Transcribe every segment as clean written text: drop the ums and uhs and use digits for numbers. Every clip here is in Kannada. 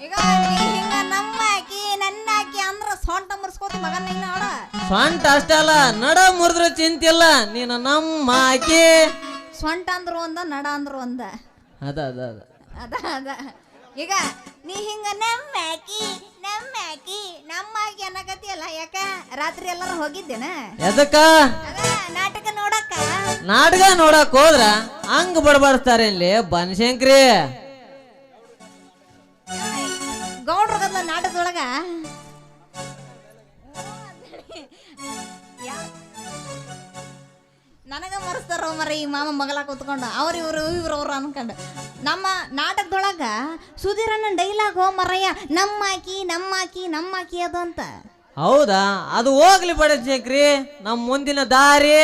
ಈಗ ನೀ ಹಿಂಗ ನಮ್ಮಾಕಿ ನನ್ನಾಕಿ ಅಂದ್ರ ಸೊಂಟ ಮುರ್ಸ್ಕೋತ ಮಗನ ನೀನು ನೋಡ. ಸೊಂಟ ಅಷ್ಟೇ ಅಲ್ಲ, ನಡ ಮುರಿದ್ರ ಚಿಂತಿಲ್ಲ. ನೀನು ನಮ್ಮ ಆಕಿ. ಸೊಂಟ ಅಂದ್ರು ಒಂದ, ನಡ ಅಂದ್ರು ಒಂದ. ಅದ ಅದ ಅದ ಅದ ಅದ. ಈಗ ನೀ ಹಿಂಗ ನಮ್ಮಾಕಿ ಅನ್ನಕತಿಯಲ್ಲ, ಯಾಕ ರಾತ್ರಿ ಎಲ್ಲಾರು ಹೋಗಿದ್ದೇನ? ಎದಕ್ಕ? ಅದ ನಾಟಕ ನೋಡಕ್ಕ. ನಾಟಕ ನೋಡಕ್ ಹೋದ್ರ ಹಂಗ ಬಡಬಡಿಸ್ತಾರೆ ಇಲ್ಲಿ ಬನಶಂಕರಿ. ಗೌಡ್ರಗದ್ಲ ನಾಟಕದೊಳಗ ನನಗ ಮರೆಸ್ತಾರ ಮರ ಈ ಮಾಮ ಮಗಲ ಕೂತ್ಕೊಂಡು ಅವ್ರ ಇವ್ರು ಅನ್ಕೊಂಡು. ನಮ್ಮ ನಾಟಕದೊಳಗ ಸುಧೀರನ ಡೈಲಾಗ್ ಮರಯ್ಯ, ನಮ್ಮಾಕಿ ಅದು ಅಂತ. ಹೌದಾ? ಅದು ಹೋಗ್ಲಿ ಬನಶಂಕರಿ, ನಮ್ ಮುಂದಿನ ದಾರಿ.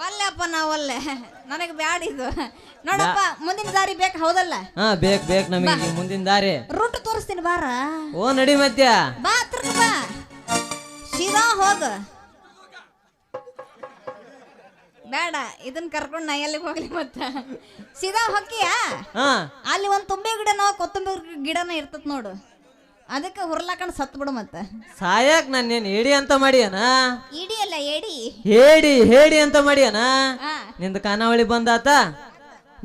ಒಲ್ಲೆಪ್ಪ ನಾವಲ್ಲೆ, ನನಗೆ ಬ್ಯಾಡಿದು ನೋಡಪ್ಪ. ಮುಂದಿನ ದಾರಿ ಬೇಕು ಹೌದಲ್ಲ? ಹಾ ಬೇಕು ನಮಗೆ ಮುಂದಿನ ದಾರಿ. ರೂಟ್ ತೋರಿಸ್ತೀನಿ ಬಾರ. ಓ ನಡಿ ಮಧ್ಯ ಬಾ ಹತ್ರಕ್ಕೆ ಬಾ, ಸೀದಾ ಹೋಗ. ಬೇಡ ಇದನ್ನ ಕರ್ಕೊಂಡು ನಾ ಎಲ್ಲಿಗೆ ಹೋಗ್ಲಿ ಮತ್ತ. ಸೀದಾ ಹೊಕ್ಕಿಯ ಅಲ್ಲಿ ಒಂದ್ ತುಂಬೆ ಗಿಡನೋ ಕೊತ್ತಂಬರಿ ಗಿಡನ ಇರ್ತತ್ ನೋಡು, ಅದಕ್ಕೆ ಹುರ್ಲಾಕಂಡ್ ಸತ್ ಬಿಡು ಮತ್ತ. ಸಾಯಕ್ ನಾನೇನ್ ಹೇಡಿ ಅಂತ ಮಾಡಿಯನ? ಇಡಿ ಅಲ್ಲ ಏಡಿ. ಹೇಡಿ ಅಂತ ಮಾಡಿಯನ? ನಿಂದ ಖಾನಾವಳಿ ಬಂದಾತ,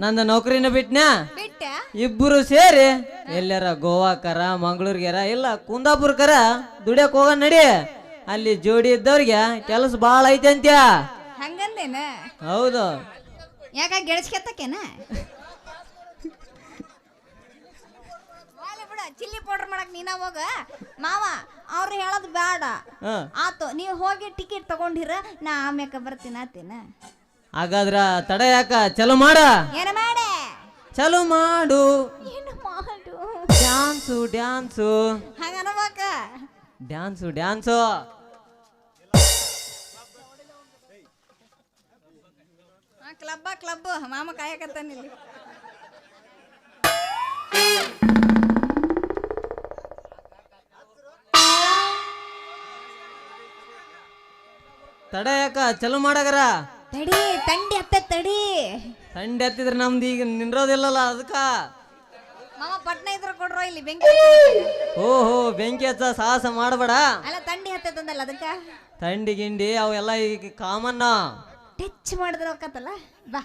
ನಂದ ನೌಕರಿನ ಬಿಟ್ನ್ಯಾ. ಇಬ್ಬರು ಸೇರಿ ಎಲ್ಲಾರ ಗೋವಾಕರ, ಮಂಗಳೂರ್ಗ್ಯಾರ, ಇಲ್ಲ ಕುಂದಾಪುರ್ಕರ ದುಡಿಯಕ್ ಹೋಗ ನಡಿ. ಅಲ್ಲಿ ಜೋಡಿ ಇದ್ದವ್ರಿಗೆ ಕೆಲಸ ಬಾಳ ಐತೆ ಅಂತ್ಯ. ಹಂಗಂದೇನ? ಹೌದು. ಯಾಕ ಗೆಳಸ್ಕೆತ್ತಕೇನ? ಚಿಲ್ಲಿ ಪೌಡರ್ ಮಾಡಕ್ ನೀನ ಹೋಗ ಮಾವ. ಅವ್ರು ಹೇಳೋದು ಬೇಡ ಆತು, ನೀವು ಹೋಗಿ ಟಿಕೆಟ್ ತಗೊಂಡಿರ, ನಾ ಆಮ್ಯಾಕ ಬರ್ತೀನಿ ಆತೇನ. ಹಾಗಾದ್ರ ತಡ ಯಾಕ, ಚಲೋ ಮಾಡ. ಏನ ಮಾಡೆ? ಚಲೋ ಮಾಡು. ಏನು ಮಾಡು? ಡ್ಯಾನ್ಸು ಹಂಗ ಅನ್ಬೇಕ. ಡ್ಯಾನ್ಸು ಕ್ಲಬ್ ಮಾಮ ಕಾಯಕತ್ತಾನಿಲ್ಲಿ. ತಡ ಯಾಕ, ಚಲೋ ಮಾಡಗರ. ತಡಿ ತಂಡಿ ಹತ್ತ ತಡಿ. ತಂಡಿ ಹತ್ತಿದ್ರೆ ನಮ್ದು ಈಗ ನಿಂದ್ರೋದಿಲ್ಲಲ್ಲ, ಅದಕ್ಕ. ಮಾಮ ಪಟ್ನ ಇದ್ರ ಕೊಡ್ರೋ ಇಲ್ಲಿ ಬೆಂಕಿ. ಓಹೋ, ಬೆಂಕಿ ಹಚ್ಚ ಸಾಹಸ ಮಾಡಬೇಡ. ಅಲ್ಲ ತಂಡಿ ಹತ್ತದಲ್ಲ ಅದಕ್ಕ. ತಂಡಿ ಗಿಂಡಿ ಅವೆಲ್ಲ ಈಗ ಕಾಮನ್ನ. ಟಚ್ ಮಾಡಿದ್ರೆ ಹೋಗತ್ತಲ್ಲ. ಬಾ